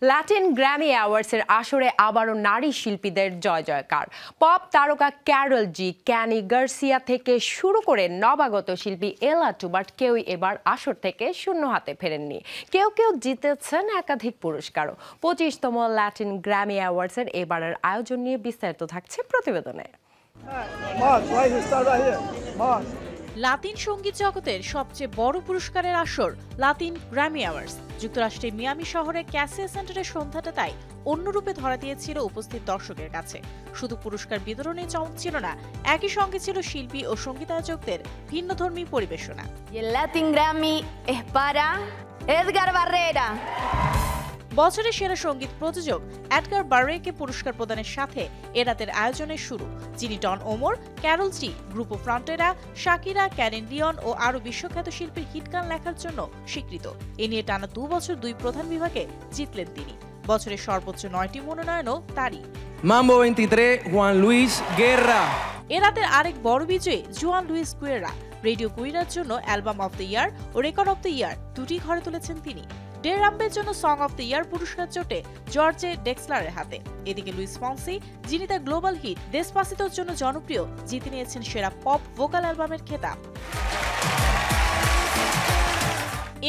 Latin Grammy অ্যাওয়ার্ডসের আসরে আবারও নারী শিল্পীদের জয় জয়কার। পপ তারকা ক্যারল জি, ক্যানি গার্সিয়া থেকে শুরু করে নবাগত শিল্পী এলা টুবার্ট কেউই এবার আসর থেকে শূন্য হাতে ফেরেননি। কেউ কেউ জিতেছেন একাধিক পুরস্কারও। 25তম ল্যাটিন গ্র্যামি অ্যাওয়ার্ডসের এবারের আয়োজন নিয়ে বিস্তারিত থাকছে প্রতিবেদনে। লাতিন সঙ্গীত জগতের সবচেয়ে বড় পুরস্কারের আসর লাতিন গ্র্যামি অ্যাওয়ার্ডস। যুক্তরাষ্ট্রের মিয়ামি শহরে ক্যাসিয়া সেন্টারের সন্ধ্যাটা তাই অন্যরূপে ধরা দিয়েছিল উপস্থিত দর্শকের কাছে। শুধু পুরস্কার বিতরণে চমক ছিল না, একই সঙ্গে ছিল শিল্পী ও সঙ্গীতায়োজকদের ভিন্নধর্মী পরিবেশনা। Latin Grammy es para Edgar Barrera. বছরের সেরা সঙ্গীত প্রযোজক এডগার বাররেকে পুরস্কার প্রদানের সাথে এ রাতের আয়োজনের শুরু, যিনি ডন ওমর, ক্যারল জি, গ্রুপো ফ্রন্টেরা, শাকিরা, ক্যারেন লিওন ও আরও বিশ্বখ্যাত শিল্পীর হিট গান লেখার জন্য স্বীকৃত। এ নিয়ে টানা 2 বছর 2 প্রধান বিভাগে জিতলেন তিনি। বছরের সর্বোচ্চ 9টি মনোনয়নও তারই। Mambo 23, Juan Luis Guerra। এ রাতের আরেক বড় বিজয়ী জুয়ান লুইস গুয়েরা। রেডিও গুইরার জন্য অ্যালবাম অব দ্য ইয়ার ও রেকর্ড অব দ্য ইয়ার দুটি ঘরে তুলেছেন তিনি। ডেরাম্বের জন্য সং অব দ্য ইয়ার পুরস্কার চটে জর্জে ডেক্সলারের হাতে। এদিকে লুইস ফন্সি, যিনি তার গ্লোবাল হিট দেসপাসিতোর জন্য জনপ্রিয়, জিতে নিয়েছেন সেরা পপ ভোকাল অ্যালবামের খেতাব।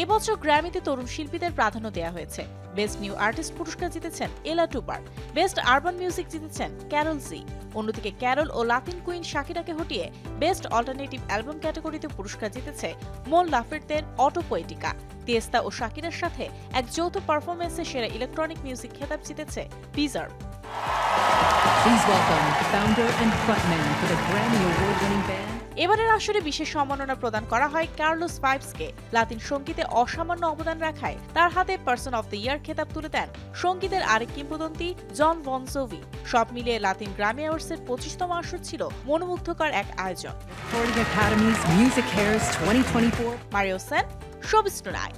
এবছর গ্র্যামিতে তরুণ শিল্পীদের প্রাধান্য দেওয়া হয়েছে। বেস্ট নিউ আর্টিস্ট পুরস্কার জিতেছেন এলা টুবার্ট, বেস্ট আরবান মিউজিক জিতেছেন ক্যারল জি। অন্যদিকে ক্যারল ও লাতিন কুইন শাকিরাকে হটিয়ে বেস্ট অল্টারনেটিভ অ্যালবাম ক্যাটাগরিতে পুরস্কার জিতেছে মোন লাফের্তের অটো পোয়েটিকা। তিয়েস্তা ও শাকিরার সাথে এক যৌথ পারফরমেন্সে সেরা ইলেকট্রনিক মিউজিক খেতাব জিতেছে বিজার্ভ। Please welcome the founder and frontman for the Grammy Award-winning band. এবারের আসরে বিশেষ সম্মাননা প্রদান করা হয় কার্লোস ফাইভসকে। লাতিন সঙ্গীতে অসামান্য অবদান রাখায় তার হাতে পার্সন অফ দ্য ইয়ার খেতাব তুলে দেন সঙ্গীতের আরেক কিংবদন্তি জন বন জোভি। সব মিলিয়ে লাতিন গ্র্যামি অ্যাওয়ার্ডসের 25তম আসর ছিল মনোমুগ্ধকর এক আয়োজন। Recording Academy's Music Hairs 2024. Mario Sen, showbiz tonight.